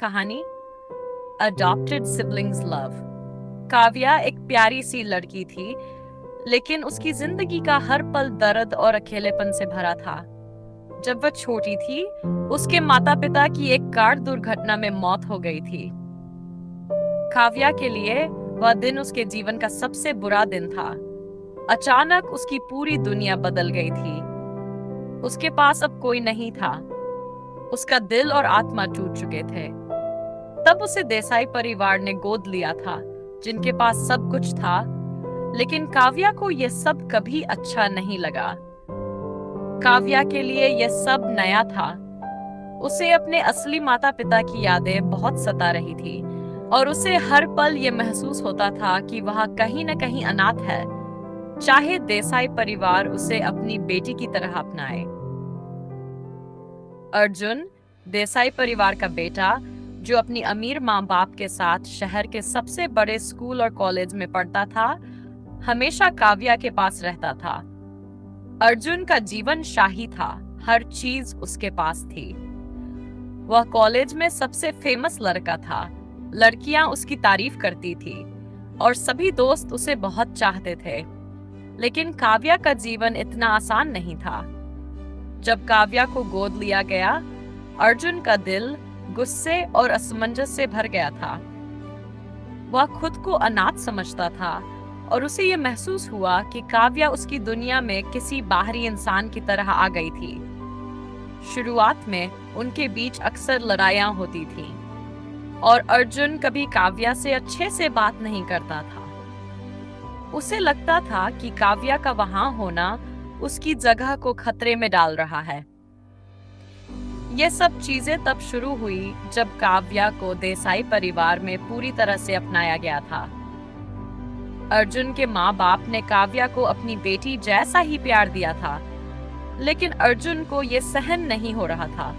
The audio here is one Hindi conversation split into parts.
कहानी अडॉप्टेड सिबलिंग्स लव। काव्या एक प्यारी सी लड़की थी, लेकिन उसकी जिंदगी का हर पल दर्द और अकेलेपन से भरा था। जब वह छोटी थी, उसके माता पिता की एक कार दुर्घटना में मौत हो गई थी। काव्या के लिए वह दिन उसके जीवन का सबसे बुरा दिन था। अचानक उसकी पूरी दुनिया बदल गई थी। उसके पास अब कोई नहीं था। उसका दिल और आत्मा टूट चुके थे। तब उसे देसाई परिवार ने गोद लिया था, जिनके पास सब कुछ था। लेकिन काव्या को यह सब कभी अच्छा नहीं लगा। काव्या के लिए यह सब नया था। उसे अपने असली माता पिता की यादें बहुत सता रही थी, और उसे हर पल यह महसूस होता था कि वह कहीं न कहीं अनाथ है, चाहे देसाई परिवार उसे अपनी बेटी की तरह अपनाए। अर्जुन, देसाई परिवार का बेटा, जो अपनी अमीर माँ बाप के साथ शहर के सबसे बड़े स्कूल और कॉलेज में पढ़ता था, हमेशा काव्या के पास रहता था। अर्जुन का जीवन शाही था, हर चीज उसके पास थी। वह कॉलेज में सबसे फेमस लड़का था। लड़कियां उसकी तारीफ करती थी और सभी दोस्त उसे बहुत चाहते थे। लेकिन काव्या का जीवन इतना आसान नहीं था। जब काव्या को गोद लिया गया, अर्जुन का दिल गुस्से और असमंजस से भर गया था। वह खुद को अनाथ समझता था, और उसे यह महसूस हुआ कि काव्या उसकी दुनिया में किसी बाहरी इंसान की तरह आ गई थी। शुरुआत में उनके बीच अक्सर लड़ाइयां होती थीं, और अर्जुन कभी काव्या से अच्छे से बात नहीं करता था। उसे लगता था कि काव्या का वहां होना उसकी जगह को खतरे में डाल रहा है। यह सब चीजें तब शुरू हुई जब काव्या को देसाई परिवार में पूरी तरह से अपनाया गया था। अर्जुन के माँ बाप ने काव्या को अपनी बेटी जैसा ही प्यार दिया था, लेकिन अर्जुन को यह सहन नहीं हो रहा था।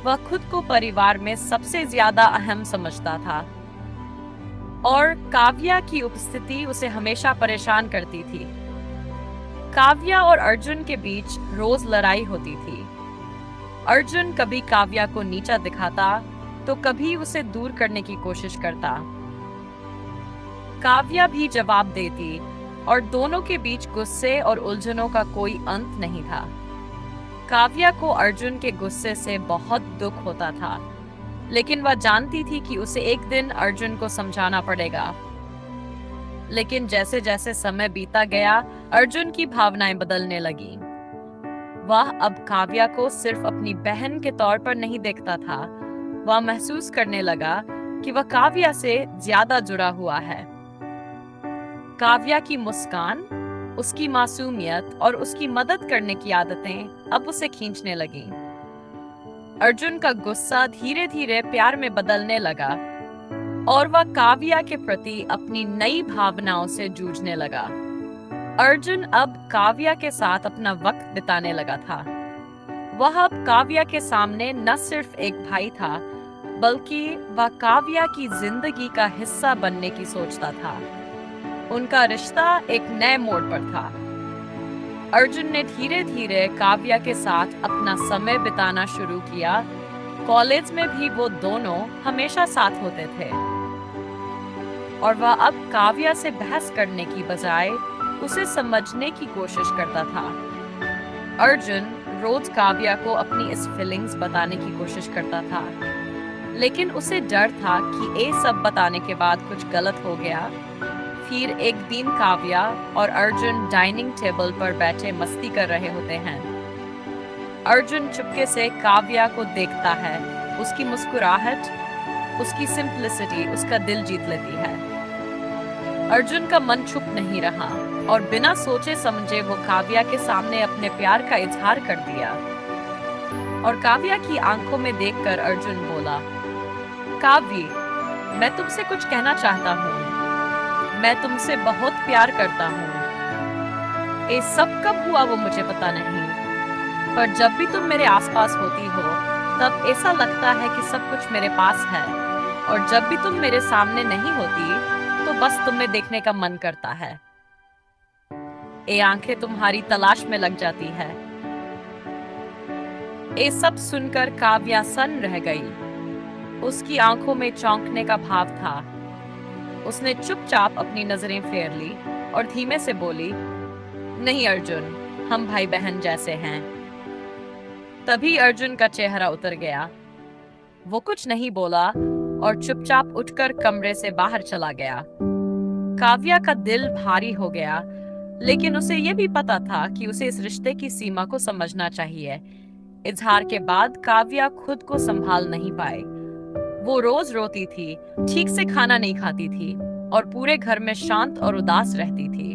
वह खुद को परिवार में सबसे ज्यादा अहम समझता था, और काव्या की उपस्थिति उसे हमेशा परेशान करती थी। काव्या और अर्जुन के बीच रोज लड़ाई होती थी। अर्जुन कभी काव्या को नीचा दिखाता, तो कभी उसे दूर करने की कोशिश करता। काव्या भी जवाब देती, और दोनों के बीच गुस्से और उलझनों का कोई अंत नहीं था। काव्या को अर्जुन के गुस्से से बहुत दुख होता था, लेकिन वह जानती थी कि उसे एक दिन अर्जुन को समझाना पड़ेगा। लेकिन जैसे जैसे समय बीता गया, अर्जुन की भावनाएं बदलने लगी। वह अब काव्या को सिर्फ अपनी बहन के तौर पर नहीं देखता था। वह महसूस करने लगा कि वह काव्या से ज्यादा जुड़ा हुआ है। काव्या की मुस्कान, उसकी मासूमियत और उसकी मदद करने की आदतें अब उसे खींचने लगीं। अर्जुन का गुस्सा धीरे धीरे प्यार में बदलने लगा, और वह काव्या के प्रति अपनी नई भावनाओं से जूझने लगा। अर्जुन अब काव्या के साथ अपना वक्त बिताने लगा था। वह अब काव्या के सामने न सिर्फ एक भाई था, बल्कि वह काव्या की जिंदगी का हिस्सा बनने की सोचता था। उनका रिश्ता एक नए मोड़ पर था। अर्जुन ने धीरे धीरे काव्या के साथ अपना समय बिताना शुरू किया। कॉलेज में भी वो दोनों हमेशा साथ होते थे, और वह अब काव्या से बहस करने की बजाय उसे समझने की कोशिश करता था। अर्जुन रोज काव्या को अपनी इस फीलिंग्स बताने की कोशिश करता था, लेकिन उसे डर था कि ये सब बताने के बाद कुछ गलत हो गया। फिर एक दिन काव्या और अर्जुन डाइनिंग टेबल पर बैठे मस्ती कर रहे होते हैं। अर्जुन चुपके से काव्या को देखता है। उसकी मुस्कुराहट, उसकी सिंप्लिसिटी उसका दिल जीत लेती है। अर्जुन का मन चुप नहीं रहा, और बिना सोचे समझे वो काव्या के सामने अपने प्यार का इजहार कर दिया। और काव्या की आंखों में देखकर अर्जुन बोला, काव्य, मैं तुमसे कुछ कहना चाहता हूँ। मैं तुमसे बहुत प्यार करता हूँ। ये सब कब हुआ वो मुझे पता नहीं, पर जब भी तुम मेरे आसपास होती हो, तब ऐसा लगता है कि सब कुछ मेरे पास है, और जब भी तुम मेरे सामने नहीं होती, तो बस तुम्हें देखने का मन करता है। ये आंखें तुम्हारी तलाश में लग जाती है। ये सब सुनकर काव्या सन्न रह गई। उसकी आंखों में चौंकने का भाव था। उसने चुपचाप अपनी नजरें फेर ली और धीमे से बोली, नहीं अर्जुन, हम भाई बहन जैसे हैं। तभी अर्जुन का चेहरा उतर गया। वो कुछ नहीं बोला और चुपचाप उठकर कमरे से बाहर चला गया। काव्या का दिल भारी हो गया, लेकिन उसे यह भी पता था कि उसे इस रिश्ते की सीमा को समझना चाहिए। इजहार के बाद काव्या खुद को संभाल नहीं पाई। वो रोज रोती थी, ठीक से खाना नहीं खाती थी और पूरे घर में शांत और उदास रहती थी।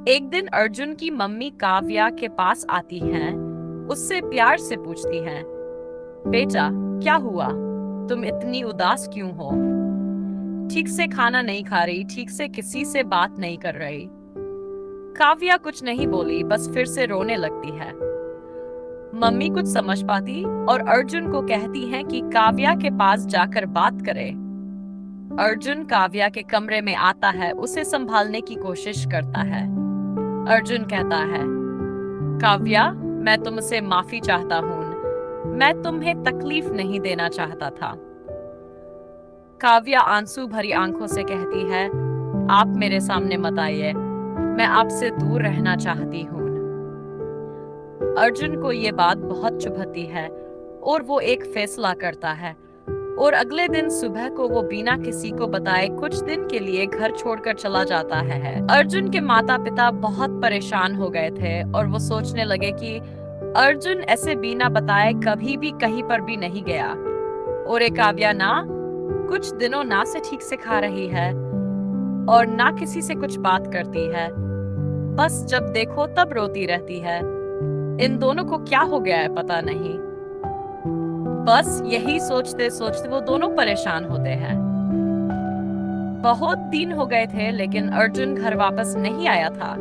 एक दिन अर्जुन की मम्मी काव्या के पास आती हैं, उससे प्यार से पूछती हैं, बेटा क्या हुआ, तुम इतनी उदास क्यों हो? ठीक से खाना नहीं खा रही, ठीक से किसी से बात नहीं कर रही। काव्या कुछ नहीं बोली, बस फिर से रोने लगती है। मम्मी कुछ समझ पाती और अर्जुन को कहती हैं कि काव्या के पास जाकर बात करे। अर्जुन काव्या के कमरे में आता है, उसे संभालने की कोशिश करता है। अर्जुन कहता है, काव्या, मैं तुमसे माफी चाहता हूँ, मैं तुम्हें तकलीफ नहीं देना चाहता था। काव्या आंसू भरी आंखों से कहती है, आप मेरे सामने मत आइए, मैं आपसे दूर रहना चाहती हूँ। अर्जुन को ये बात बहुत चुभती है और वो एक फैसला करता है और अगले दिन सुबह को वो बिना किसी को बताए कुछ दिन के लिए घर छोड़कर चला जाता है। अर्जुन के माता पिता बहुत परेशान हो गए थे और वो सोचने लगे कि अर्जुन ऐसे बिना बताए कभी भी कहीं पर भी नहीं गया और एक काव्या ना कुछ दिनों ना से ठीक से खा रही है और ना किसी से कुछ बात करती है, बस जब देखो तब रोती रहती है। इन दोनों को क्या हो गया है पता नहीं। बस यही सोचते सोचते वो दोनों परेशान होते हैं। बहुत दिन हो गए थे लेकिन अर्जुन घर वापस नहीं आया था।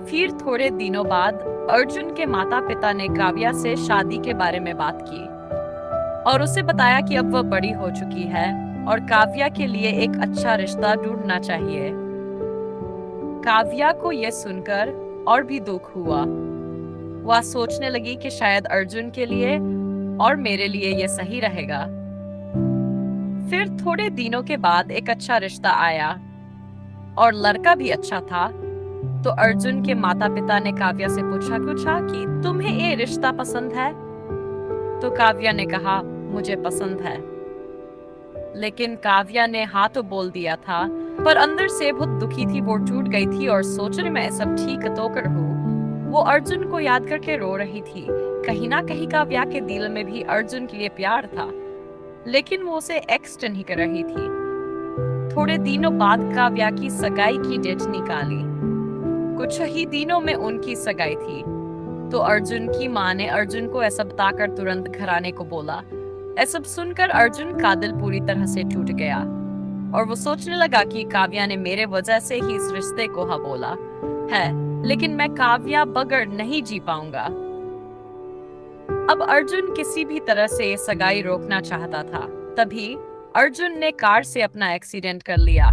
फिर थोड़े दिनों बाद अर्जुन के माता पिता ने काव्या से शादी के बारे में बात की और उसे बताया कि अब वह बड़ी हो चुकी है और काव्या के लिए एक अच्छा रिश्ता ढूंढना चाहिए। काव्या को यह सुनकर और भी दुख हुआ। वह सोचने लगी कि शायद अर्जुन के लिए और मेरे लिए यह सही रहेगा। फिर थोड़े दिनों के बाद एक अच्छा रिश्ता आया और लड़का भी अच्छा था। तो अर्जुन के माता पिता ने काव्या से पूछा कि तुम्हें ये रिश्ता पसंद है? तो काव्या ने कहा, मुझे पसंद है। लेकिन काव्या ने हाँ तो बोल दिया था, पर अंदर से बहुत दुखी थी। वो टूट गई थी और सोच रही मैं सब ठीक तो कर हूँ। वो अर्जुन को याद करके रो रही थी। कहीं ना कहीं काव्या के दिल में भी अर्जुन के लिए प्यार था, लेकिन वो उसे एक्सेप्ट नहीं कर रही थी। थोड़े दिनों बाद काव्या की सगाई की डेट निकाली। कुछ ही दिनों में उनकी सगाई थी। तो अर्जुन की माँ ने अर्जुन को ऐसा बताकर तुरंत घर आने को बोला। ऐसा सुनकर अर्जुन का दिल पूरी तरह से टूट गया और वो सोचने लगा कि काव्या ने मेरे वजह से ही इस रिश्ते को हाँ बोला है, लेकिन मैं काव्या बगैर नहीं जी पाऊंगा। अब अर्जुन किसी भी तरह से ये सगाई रोकना चाहता था। तभी अर्जुन ने कार से अपना एक्सीडेंट कर लिया।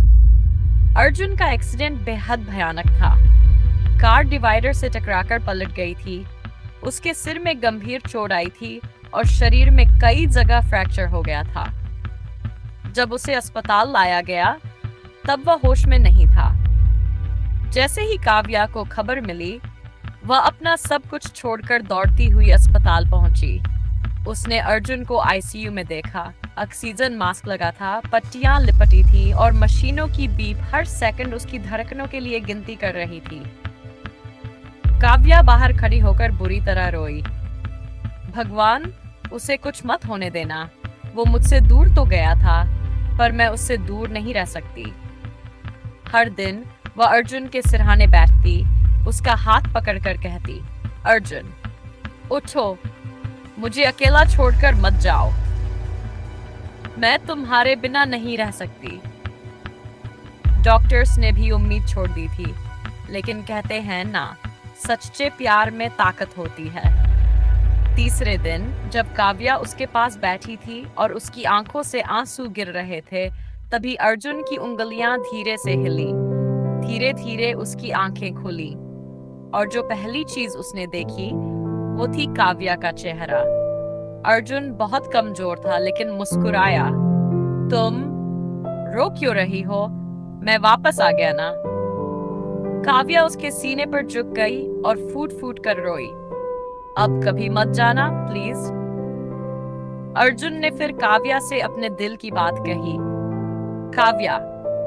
अर्जुन का एक्सीडेंट बेहद भयानक था। कार डिवाइडर से टकराकर पलट गई थी। उसके सिर में गंभीर चोट आई थी और शरीर में कई जगह फ्रैक्चर हो गया था। जब उसे अस्पताल लाया गया तब वह होश में नहीं था। जैसे ही काव्या को खबर मिली, वह अपना सब कुछ छोड़कर दौड़ती हुई अस्पताल पहुंची। उसने अर्जुन को आईसीयू में देखा। ऑक्सीजन मास्क लगा था, पट्टियां लिपटी थी और मशीनों की बीप हर सेकंड उसकी धड़कनों के लिए गिनती कर रही थी। काव्या बाहर खड़ी होकर बुरी तरह रोई। भगवान, उसे कुछ मत होने देना। वो मुझसे दूर तो गया था, पर मैं उससे दूर नहीं रह सकती। हर दिन वह अर्जुन के सिरहाने बैठती, उसका हाथ पकड़कर कहती, अर्जुन उठो, मुझे अकेला छोड़कर मत जाओ, मैं तुम्हारे बिना नहीं रह सकती। डॉक्टर्स ने भी उम्मीद छोड़ दी थी, लेकिन कहते हैं ना, सच्चे प्यार में ताकत होती है। तीसरे दिन जब काव्या उसके पास बैठी थी और उसकी आंखों से आंसू गिर रहे थे, तभी अर्जुन की उंगलियां धीरे से हिली। धीरे धीरे उसकी आंखें खुली और जो पहली चीज उसने देखी वो थी काव्या का चेहरा। अर्जुन बहुत कमजोर था लेकिन मुस्कुराया। तुम रो क्यों रही हो? मैं वापस आ गया ना। काव्या उसके सीने पर झुक गई और फूट फूट कर रोई। अब कभी मत जाना प्लीज। अर्जुन ने फिर काव्या से अपने दिल की बात कही। काव्या,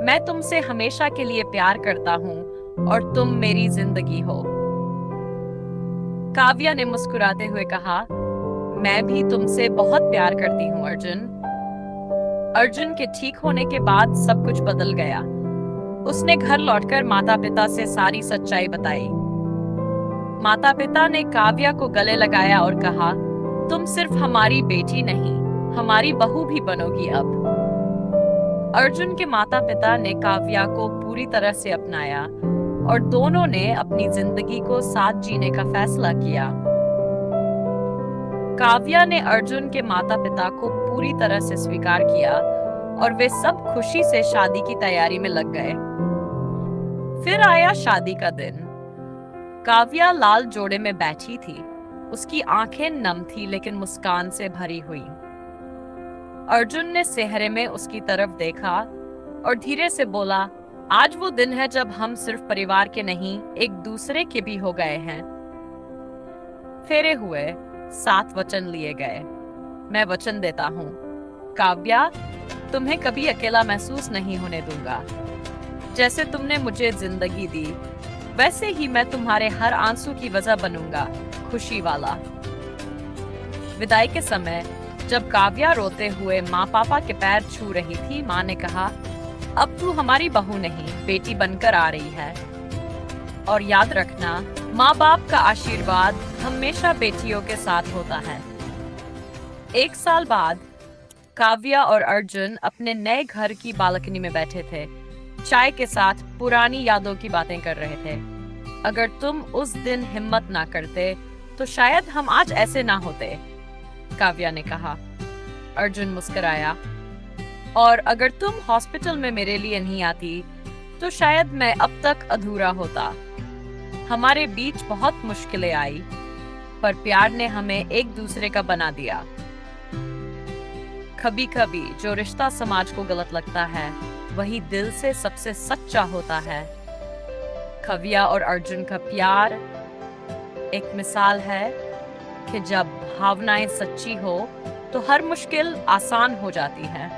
मैं तुमसे हमेशा के लिए प्यार करता हूँ और तुम मेरी जिंदगी हो। काव्या ने मुस्कुराते हुए कहा, मैं भी तुमसे बहुत प्यार करती हूँ अर्जुन। अर्जुन के ठीक होने के बाद सब कुछ बदल गया। उसने घर लौटकर माता पिता से सारी सच्चाई बताई। माता पिता ने काव्या को गले लगाया और कहा, तुम सिर्फ हमारी बेटी नहीं, हमारी बहू भी बनोगी अब। अर्जुन के माता पिता ने काव्या को पूरी तरह से अपनाया और दोनों ने अपनी जिंदगी को साथ जीने का फैसला किया। काव्या ने अर्जुन के माता पिता को पूरी तरह से स्वीकार किया और वे सब खुशी से शादी की तैयारी में लग गए। फिर आया शादी का दिन। काव्या लाल जोड़े में बैठी थी। उसकी आंखें नम थी लेकिन मुस्कान से भरी हुई। अर्जुन ने सेहरे में उसकी तरफ देखा और धीरे से बोला, आज वो दिन है जब हम सिर्फ परिवार के नहीं, एक दूसरे के भी हो गए हैं। फेरे हुए, 7 वचन लिए गए। मैं वचन देता हूँ, काव्या, तुम्हें कभी अकेला महसूस नहीं होने दूंगा। जैसे तुमने मुझे जिंदगी दी, वैसे ही मैं तुम्हारे हर आंसू की वजह बनूंगा, खुशी वाला। विदाई के समय जब काव्या रोते हुए माँ पापा के पैर छू रही थी, माँ ने कहा, अब तू हमारी बहू नहीं, बेटी बनकर आ रही है। और याद रखना, माँ बाप का आशीर्वाद हमेशा बेटियों के साथ होता है। 1 साल बाद काव्या और अर्जुन अपने नए घर की बालकनी में बैठे थे, चाय के साथ पुरानी यादों की बातें कर रहे थे। अगर तुम उस दिन हिम्मत ना करते तो शायद हम आज ऐसे ना होते, काव्या ने कहा। अर्जुन मुस्कुराया। और अगर तुम हॉस्पिटल में मेरे लिए नहीं आती तो शायद मैं अब तक अधूरा होता। हमारे बीच बहुत मुश्किलें आई, पर प्यार ने हमें एक दूसरे का बना दिया। कभी कभी जो रिश्ता समाज को गलत लगता है, वही दिल से सबसे सच्चा होता है। काव्या और अर्जुन का प्यार एक मिसाल है कि जब भावनाएं सच्ची हो तो हर मुश्किल आसान हो जाती है।